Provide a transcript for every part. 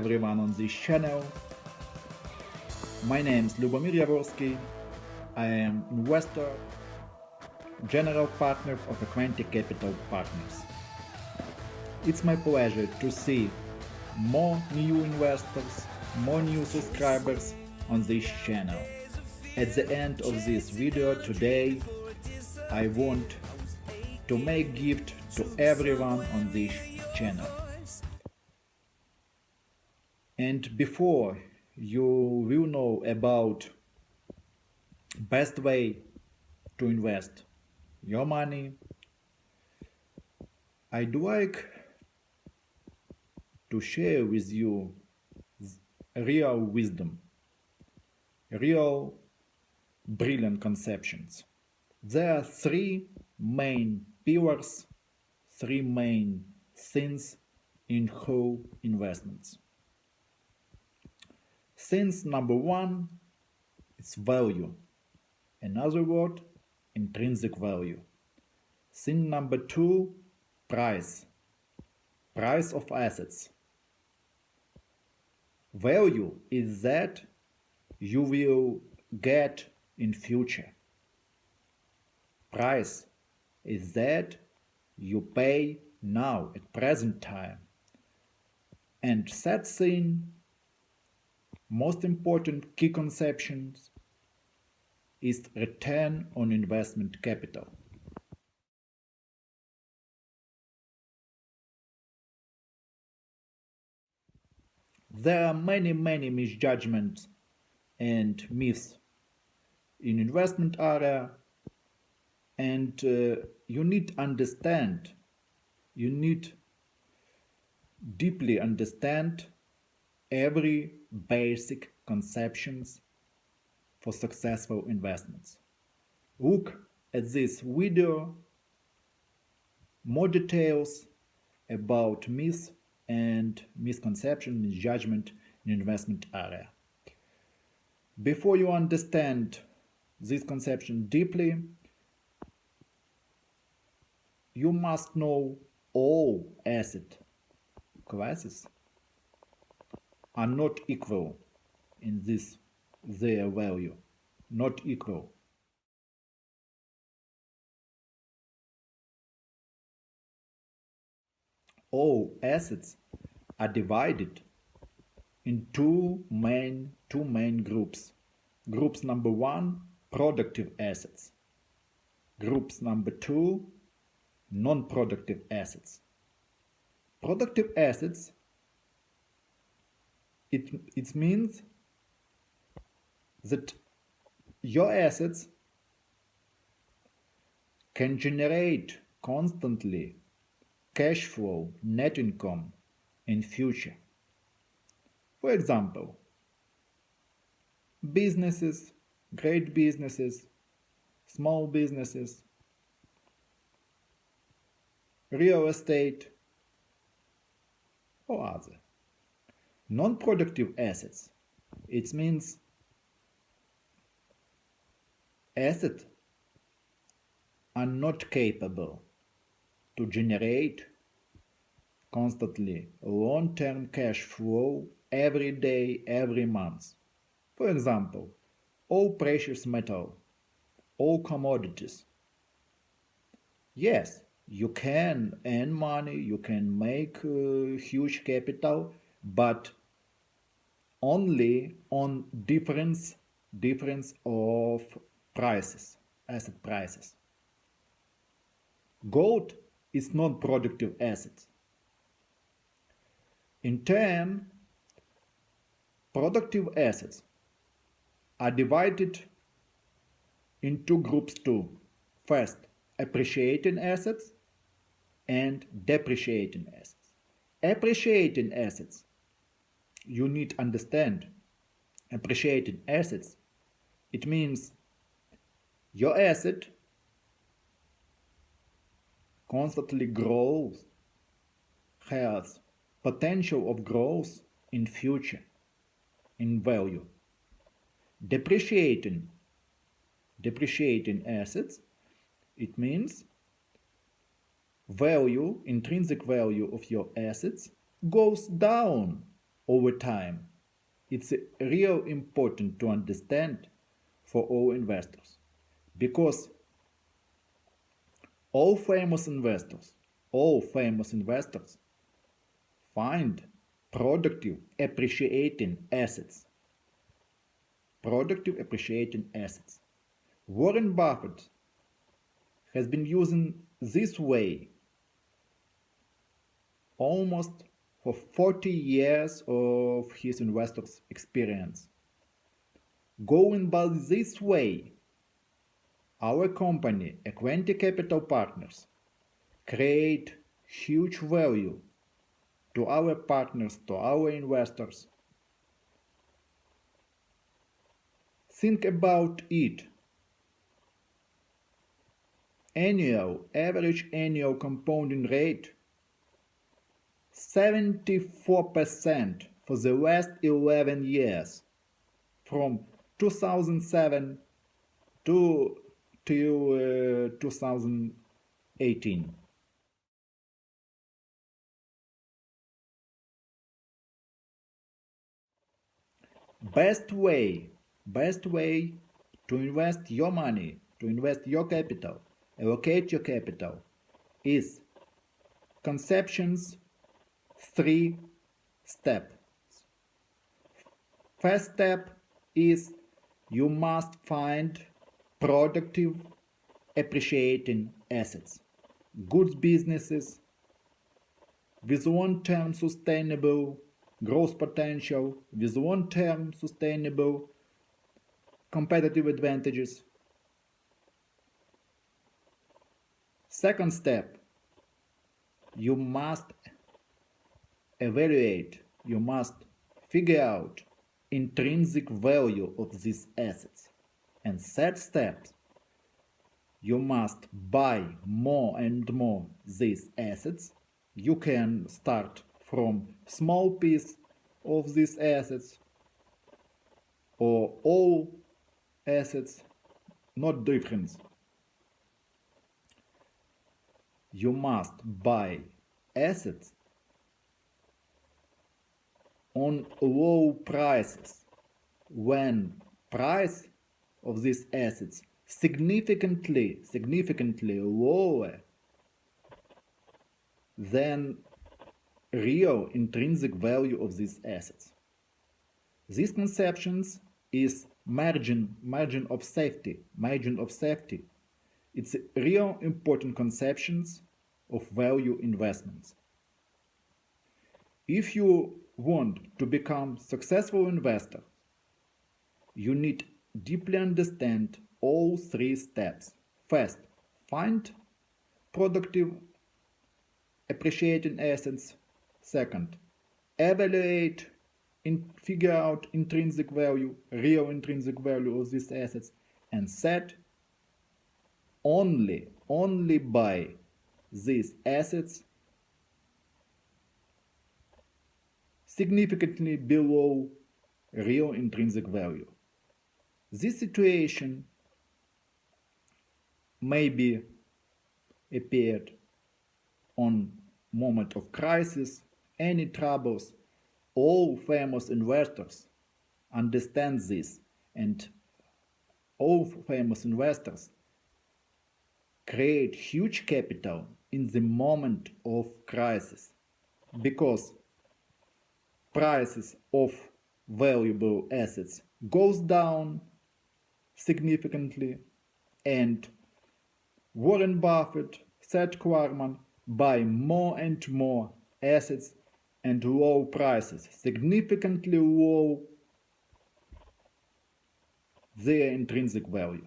everyone on this channel. My name is Liubomyr. I am investor, general partner of Equity Capital Partners. It's my pleasure to see more new investors, more new subscribers on this channel. At the end of this video today, I want to make gift to everyone on this channel. And before you will know about best way to invest your money, I'd like to share with you real wisdom, real brilliant conceptions. There are three main pillars, three main things in whole investments. Sense number one is value. Another word, intrinsic value. Thing number two, price. Price of assets. Value is that you will get in future. Price is that you pay now at present time. And third thing, most important key conceptions is return on investment capital. There are many misjudgments and myths in investment area, and you need understand, you need deeply understand every basic conceptions for successful investments. Look at this video, more details about myths and misconception and judgment in investment area. Before you understand this conception deeply, you must know all asset classes are not equal in this their value, not equal. All assets are divided in two main groups. Groups number one, productive assets. Groups number two, non-productive assets. Productive assets, it means that your assets can generate constantly cash flow, net income in future. For example, businesses, great businesses, small businesses, real estate, or other. Non-productive assets, it means assets are not capable to generate constantly long-term cash flow every day, every month. For example, all precious metal, all commodities. Yes, you can earn money, you can make huge capital, but only on difference of prices, asset prices. Gold is non-productive asset. In turn, productive assets are divided in two groups too. First, appreciating assets and depreciating assets. Appreciating assets, you need to understand. Appreciating assets, it means your asset constantly grows, has potential of growth in future, in value. Depreciating assets, it means value, intrinsic value of your assets goes down over time. It's real important to understand for all investors because all famous investors find productive appreciating assets. Productive appreciating assets. Warren Buffett has been using this way almost for 40 years of his investors' experience. Going by this way, our company, Equity Capital Partners, create huge value to our partners, to our investors. Think about it. Average annual compounding rate 74% for the last 11 years, from 2007 to 2018. Best way to invest your money, to invest your capital, allocate your capital, is conceptions 3 steps. First step is you must find productive appreciating assets, good businesses with long-term sustainable growth potential, with long-term sustainable competitive advantages. Second step, you must evaluate, you must figure out intrinsic value of these assets. And third step, you must buy more and more these assets. You can start from small piece of these assets or all assets, not difference. You must buy assets on low prices when price of these assets significantly lower than real intrinsic value of these assets. These conceptions is margin of safety. It's real important conceptions of value investments. If you want to become successful investor, you need deeply understand all 3 steps. First, find productive appreciating assets. Second, evaluate and figure out intrinsic value, real intrinsic value of these assets. And third, only buy these assets significantly below real intrinsic value. This situation maybe appeared on moment of crisis, any troubles. All famous investors understand this, and all famous investors create huge capital in the moment of crisis because prices of valuable assets goes down significantly, and Warren Buffett, Seth Klarman buy more and more assets and low prices, significantly low their intrinsic value.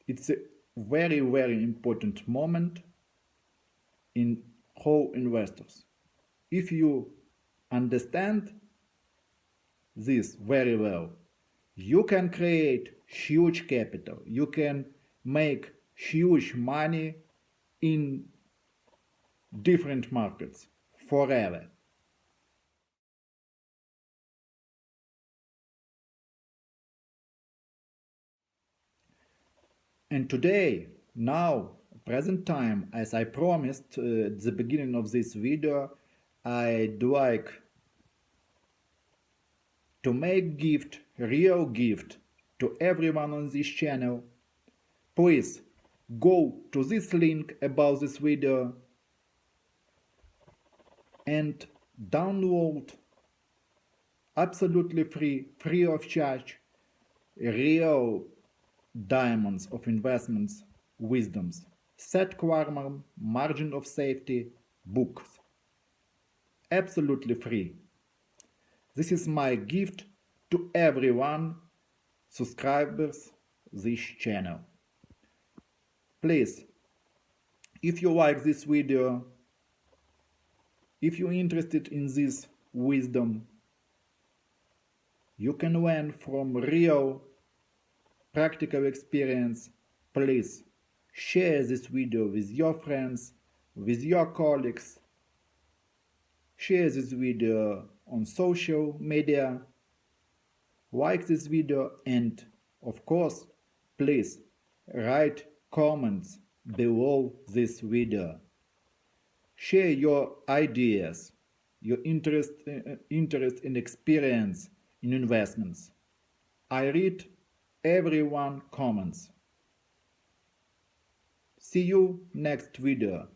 It's a very important moment in whole investors. If you understand this very well, you can create huge capital, you can make huge money in different markets forever. And today, now, present time, as I promised at the beginning of this video, I'd like to make gift, real gift, to everyone on this channel, please go to this link above this video and download absolutely free of charge, real diamonds of investments, wisdoms, set quantum, margin of safety, books. Absolutely free. This is my gift to everyone subscribers this channel. Please, if you like this video, if you're interested in this wisdom, you can learn from real practical experience. Please share this video with your friends, with your colleagues. Share this video on social media. Like this video, and of course, please write comments below this video. Share your ideas, your interest and experience in investments. I read everyone comments. See you next video.